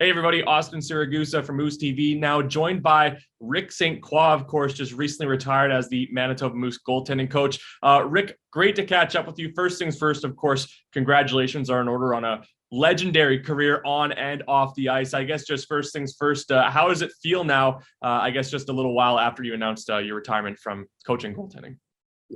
Hey everybody, Austin Siragusa from Moose TV, now joined by Rick St. Croix, of course, just recently retired as the Manitoba Moose goaltending coach. Rick, great to catch up with you. First things first, of course, congratulations are in order on a legendary career on and off the ice. I guess just first things first, how does it feel now, I guess just a little while after you announced your retirement from coaching goaltending?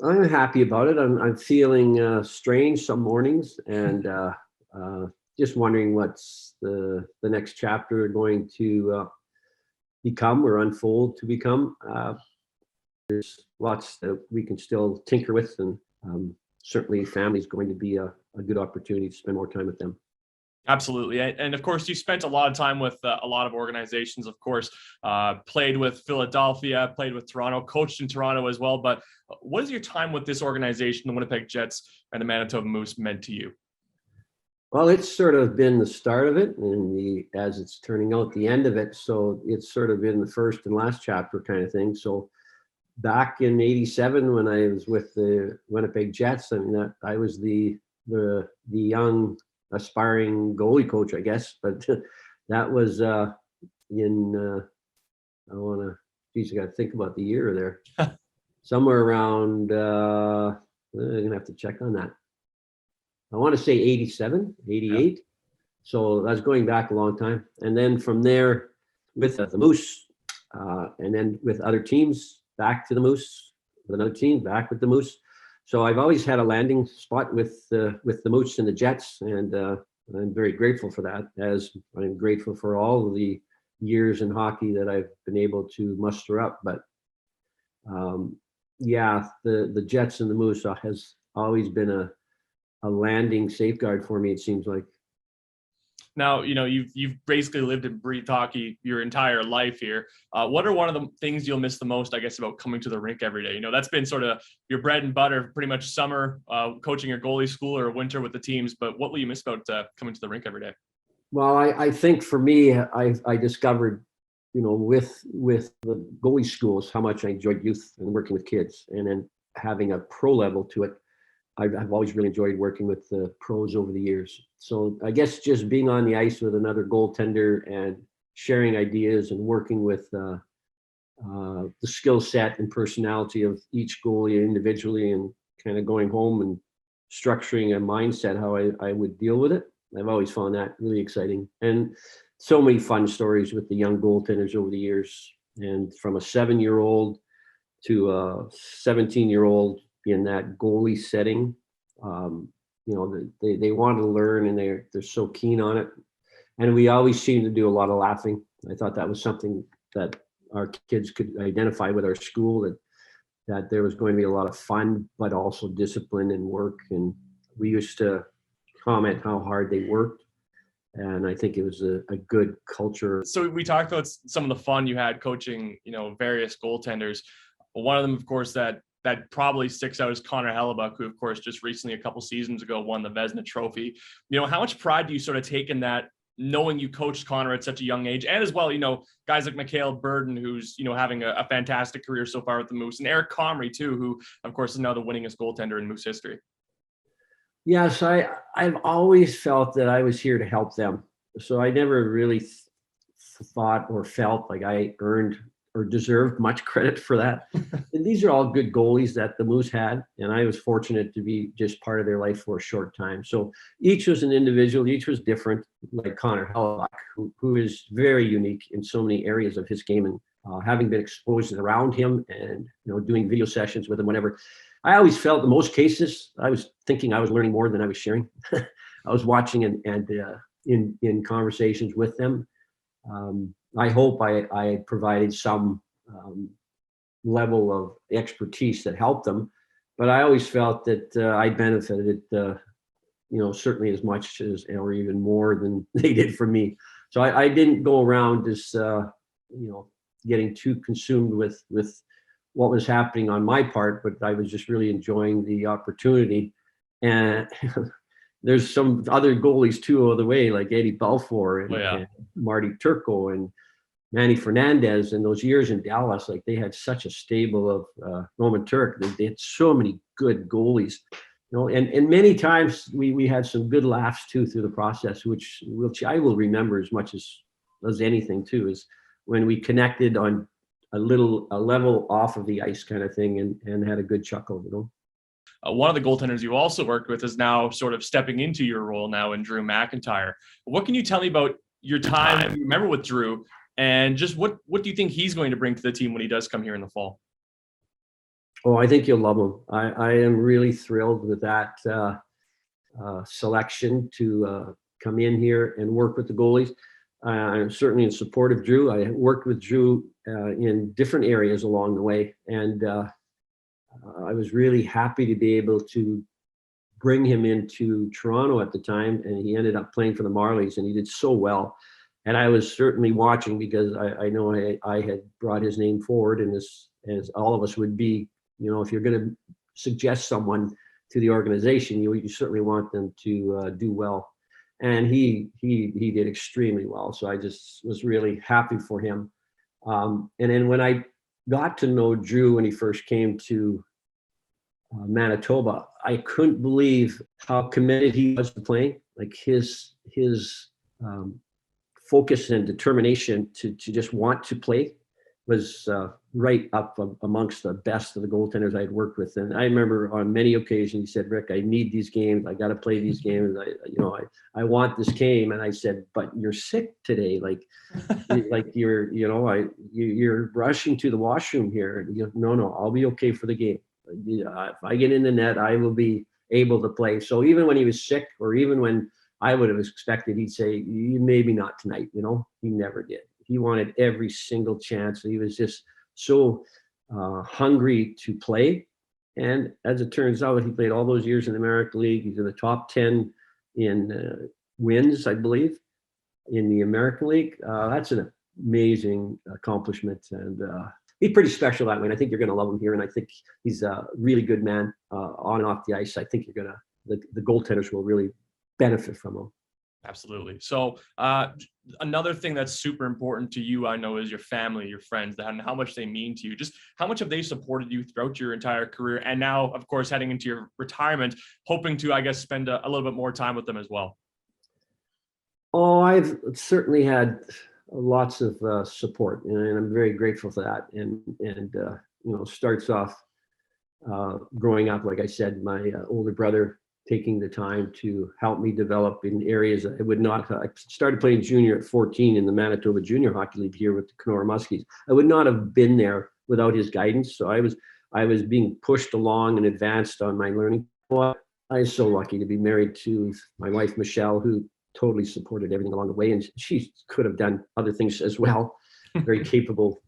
I'm happy about it. I'm feeling strange some mornings and just wondering what's the next chapter going to become or unfold to become. There's lots that we can still tinker with, and certainly family is going to be a good opportunity to spend more time with them. Absolutely. And of course, you spent a lot of time with a lot of organizations, of course, played with Philadelphia, played with Toronto, coached in Toronto as well. But what has your time with this organization, the Winnipeg Jets and the Manitoba Moose, meant to you? Well, it's sort of been the start of it, and as it's turning out, the end of it. So it's sort of been the first and last chapter kind of thing. So back in '87, when I was with the Winnipeg Jets, I mean, I was the young aspiring goalie coach, I guess. But that was I got to think about the year there. Somewhere around, I'm going to have to check on that. I want to say 87, 88. Yeah. So that's going back a long time. And then from there with the Moose, and then with other teams, back to the Moose, with another team, back with the Moose. So I've always had a landing spot with the Moose and the Jets, and I'm very grateful for that, as I'm grateful for all of the years in hockey that I've been able to muster up. But the Jets and the Moose has always been a landing safeguard for me, it seems like. Now, you've basically lived and breathed hockey your entire life here. What are one of the things you'll miss the most, I guess, about coming to the rink every day? That's been sort of your bread and butter, pretty much summer, coaching your goalie school, or winter with the teams. But what will you miss about coming to the rink every day? Well, I think for me, I discovered, with the goalie schools, how much I enjoyed youth and working with kids, and then having a pro level to it. I've always really enjoyed working with the pros over the years. So I guess just being on the ice with another goaltender and sharing ideas and working with the skill set and personality of each goalie individually, and kind of going home and structuring a mindset how I would deal with it. I've always found that really exciting. And so many fun stories with the young goaltenders over the years. And from a 7-year-old to a 17-year-old, in that goalie setting, they want to learn, and they're so keen on it. And we always seem to do a lot of laughing. I thought that was something that our kids could identify with our school, that there was going to be a lot of fun, but also discipline and work. And we used to comment how hard they worked. And I think it was a good culture. So we talked about some of the fun you had coaching, various goaltenders. One of them, of course, that probably sticks out is Connor Hellebuck, who, of course, just recently, a couple seasons ago, won the Vezina Trophy. How much pride do you sort of take in that, knowing you coached Connor at such a young age? And as well, guys like Mikhail Burden, who's, having a fantastic career so far with the Moose, and Eric Comrie, too, who, of course, is now the winningest goaltender in Moose history. Yes, I've always felt that I was here to help them. So I never really thought or felt like I earned or deserved much credit for that. And these are all good goalies that the Moose had, and I was fortunate to be just part of their life for a short time. So each was an individual, each was different, like Connor Hellebuck, who is very unique in so many areas of his game. And having been exposed around him and doing video sessions with him, whenever, I always felt in most cases I was thinking I was learning more than I was sharing. I was watching and in conversations with them. I hope I provided some level of expertise that helped them, but I always felt that I benefited, certainly as much as, or even more than they did for me. So I didn't go around just, getting too consumed with what was happening on my part, but I was just really enjoying the opportunity. And there's some other goalies too of the way, like Eddie Balfour and Marty Turco and Manny Fernandez. In those years in Dallas, like, they had such a stable of Roman Turk. They had so many good goalies, and many times we had some good laughs too through the process, which I will remember as much as as anything too, is when we connected on a level off of the ice kind of thing, and had a good chuckle, you know. One of the goaltenders you also worked with is now sort of stepping into your role now in Drew McIntyre. What can you tell me about your time you remember with Drew, and just what do you think he's going to bring to the team when he does come here in the fall? Oh, I think you'll love him. I am really thrilled with that selection to come in here and work with the goalies. I'm certainly in support of Drew. I worked with Drew in different areas along the way, and I was really happy to be able to bring him into Toronto at the time, and he ended up playing for the Marlies, and he did so well. And I was certainly watching, because I know I had brought his name forward, and as all of us would be, you know, if you're going to suggest someone to the organization, you certainly want them to do well. And he did extremely well. So I just was really happy for him. And then when I got to know Drew when he first came to Manitoba, I couldn't believe how committed he was to playing. Like his focus and determination to just want to play was right up amongst the best of the goaltenders I had worked with. And I remember on many occasions he said, "Rick, I need these games. I got to play these games. I want this game." And I said, "But you're sick today. Like you're rushing to the washroom here." And he goes, No, I'll be okay for the game. If I get in the net, I will be able to play. So even when he was sick, or even when I would have expected he'd say, "Maybe not tonight," he never did. He wanted every single chance. He was just so hungry to play. And as it turns out, he played all those years in the American League. He's in the top 10 in wins, I believe, in the American League. That's an amazing accomplishment. And he's pretty special that way. And I think you're going to love him here. And I think he's a really good man on and off the ice. I think the goaltenders will really benefit from him. Absolutely. So another thing that's super important to you, I know, is your family, your friends, and how much they mean to you. Just how much have they supported you throughout your entire career? And now, of course, heading into your retirement, hoping to, I guess, spend a little bit more time with them as well. Oh, I've certainly had lots of support, and I'm very grateful for that. And starts off growing up, like I said, my older brother taking the time to help me develop in areas I would not. I started playing junior at 14 in the Manitoba Junior Hockey League here with the Kenora Muskies. I would not have been there without his guidance. So I was being pushed along and advanced on my learning. I was so lucky to be married to my wife, Michelle, who totally supported everything along the way. And she could have done other things as well. Very capable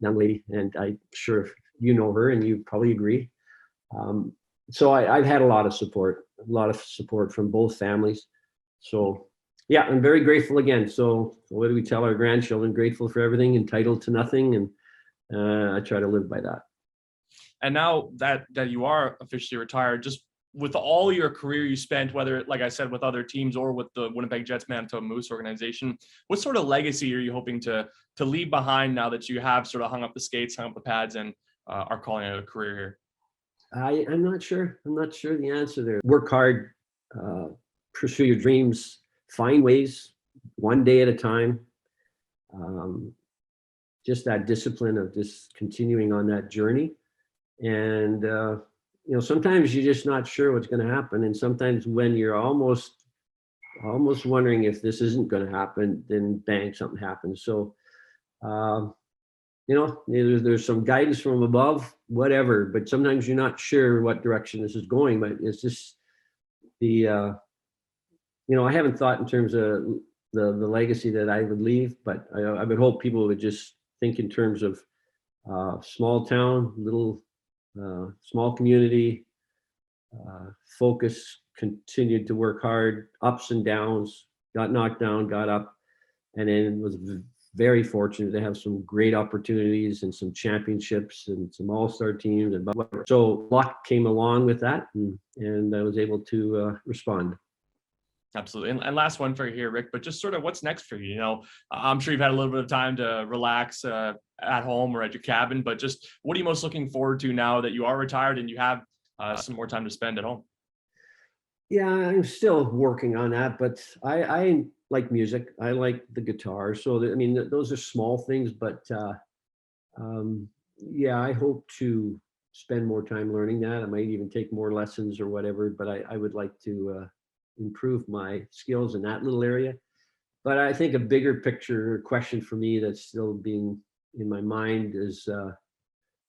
young lady. And I'm sure you know her and you probably agree. So I've had a lot of support from both families. So yeah, I'm very grateful again. So what do we tell our grandchildren? Grateful for everything, entitled to nothing. And I try to live by that. And now that you are officially retired, just with all your career you spent, whether, like I said, with other teams or with the Winnipeg Jets Manitoba Moose organization, what sort of legacy are you hoping to leave behind now that you have sort of hung up the skates, hung up the pads, and are calling it a career here? I'm not sure. I'm not sure the answer there. Work hard, pursue your dreams, find ways, one day at a time. Just that discipline of just continuing on that journey. And, sometimes you're just not sure what's going to happen. And sometimes when you're almost wondering if this isn't going to happen, then bang, something happens. So, there's some guidance from above, whatever, but sometimes you're not sure what direction this is going. But it's just I haven't thought in terms of the legacy that I would leave, but I would hope people would just think in terms of small town, little small community, focus, continued to work hard, ups and downs, got knocked down, got up, and then was very fortunate to have some great opportunities and some championships and some all-star teams and whatever. So luck came along with that, and I was able to respond. Absolutely. And last one for you here, Rick, but just sort of what's next for you? I'm sure you've had a little bit of time to relax at home or at your cabin, but just what are you most looking forward to now that you are retired and you have some more time to spend at home? Yeah, I'm still working on that, but I like music. I like the guitar. So I mean, those are small things, but yeah, I hope to spend more time learning that. I might even take more lessons or whatever, but I would like to improve my skills in that little area. But I think a bigger picture question for me that's still being in my mind is,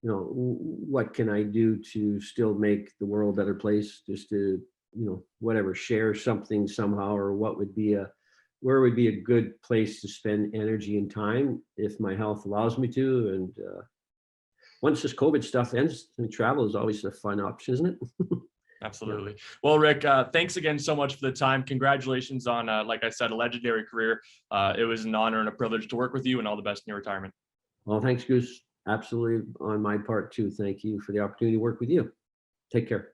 what can I do to still make the world a better place? Just to, whatever, share something somehow, or where would be a good place to spend energy and time if my health allows me to. And once this COVID stuff ends, travel is always a fun option, isn't it? Absolutely. Well, Rick, thanks again so much for the time. Congratulations on, like I said, a legendary career. It was an honor and a privilege to work with you, and all the best in your retirement. Well, thanks, Goose. Absolutely on my part too. Thank you for the opportunity to work with you. Take care.